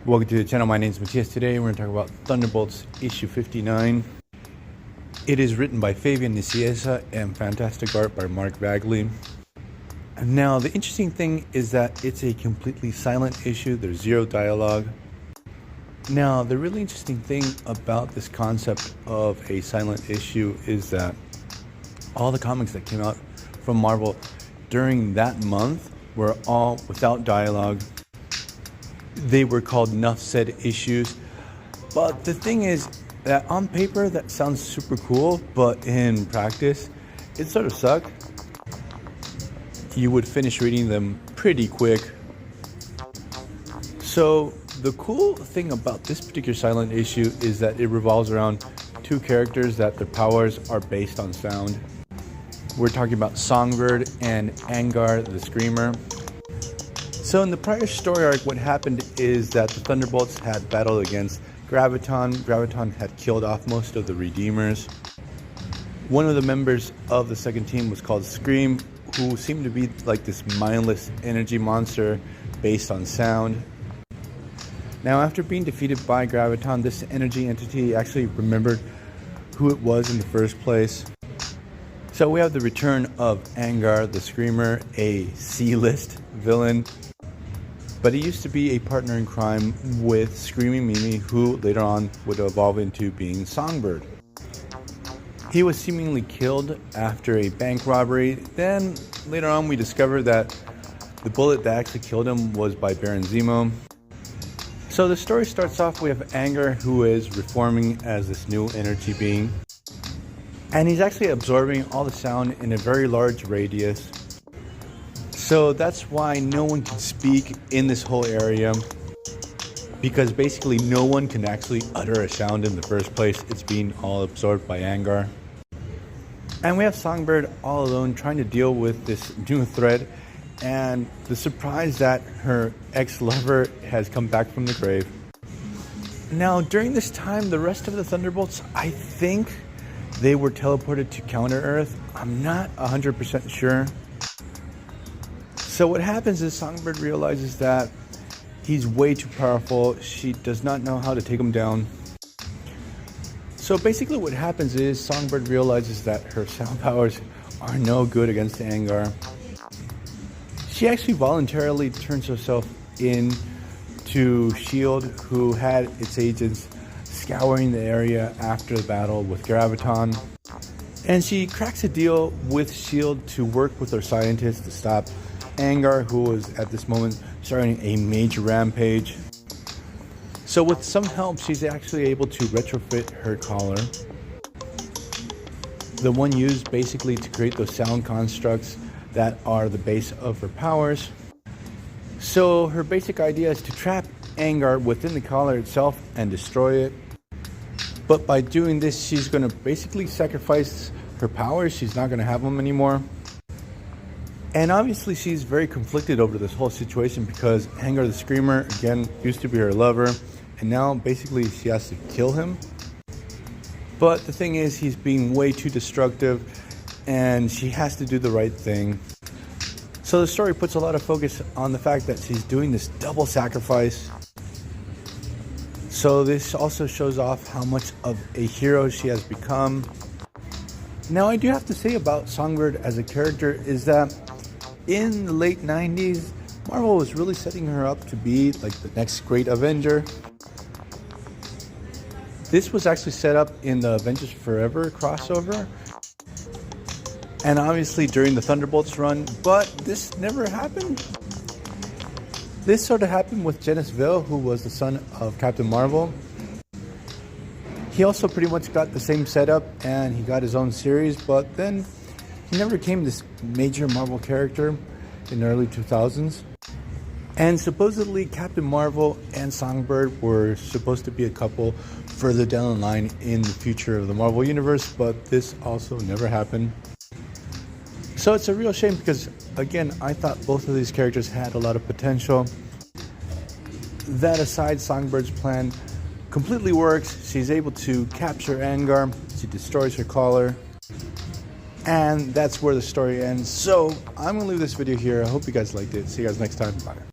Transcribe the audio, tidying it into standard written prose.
Welcome to the channel. My name is Matthias. Today we're going to talk about Thunderbolts issue 59. It is written by Fabian Nicieza and fantastic art by Mark Bagley. Now the interesting thing is that it's a completely silent issue. There's zero dialogue. Now the really interesting thing about this concept of a silent issue is that all the comics that came out from Marvel during that month were all without dialogue. They were called Nuff said issues. But the thing is that on paper that sounds super cool, but in practice it sort of sucked. You would finish reading them pretty quick. So the cool thing about this particular silent issue is that it revolves around two characters that their powers are based on sound. We're talking about Songbird and Angar the Screamer. So in the prior story arc, what happened is that the Thunderbolts had battled against Graviton. Graviton had killed off most of the Redeemers. One of the members of the second team was called Scream, who seemed to be like this mindless energy monster based on sound. Now after being defeated by Graviton, this energy entity actually remembered who it was in the first place. So we have the return of Angar the Screamer, a C-list villain. But he used to be a partner in crime with Screaming Mimi, who later on would evolve into being Songbird. He was seemingly killed after a bank robbery. Then later on we discovered that the bullet that actually killed him was by Baron Zemo. So the story starts off, we have Angar, who is reforming as this new energy being. And he's actually absorbing all the sound in a very large radius. So that's why no one can speak in this whole area, because basically no one can actually utter a sound in the first place. It's being all absorbed by Angar. And we have Songbird all alone trying to deal with this new threat and the surprise that her ex-lover has come back from the grave. Now during this time, the rest of the Thunderbolts, I think they were teleported to Counter-Earth. I'm not 100% sure. So what happens is Songbird realizes that he's way too powerful. She does not know how to take him down. So basically what happens is Songbird realizes that her sound powers are no good against Angar. She actually voluntarily turns herself in to S.H.I.E.L.D., who had its agents scouring the area after the battle with Graviton. And she cracks a deal with S.H.I.E.L.D. to work with her scientists to stop Angar, who was at this moment starting a major rampage. So with some help, she's actually able to retrofit her collar, the one used basically to create those sound constructs that are the base of her powers. So her basic idea is to trap Angar within the collar itself and destroy it. But by doing this, she's going to basically sacrifice her powers. She's not going to have them anymore. And obviously she's very conflicted over this whole situation, because Angar the Screamer, again, used to be her lover, and now basically she has to kill him. But the thing is, he's being way too destructive and she has to do the right thing. So the story puts a lot of focus on the fact that she's doing this double sacrifice. So this also shows off how much of a hero she has become. Now I do have to say about Songbird as a character is that in the late 90s, Marvel was really setting her up to be like the next great Avenger. This was actually set up in the Avengers Forever crossover, and obviously during the Thunderbolts run, but this never happened. This sort of happened with Genis-Vell, who was the son of Captain Marvel. He also pretty much got the same setup and he got his own series, but then he never became this major Marvel character in the early 2000s. And supposedly Captain Marvel and Songbird were supposed to be a couple further down the line in the future of the Marvel Universe, but this also never happened. So it's a real shame, because again, I thought both of these characters had a lot of potential. That aside, Songbird's plan completely works. She's able to capture Angar. She destroys her collar. And that's where the story ends. So I'm going to leave this video here. I hope you guys liked it. See you guys next time. Bye.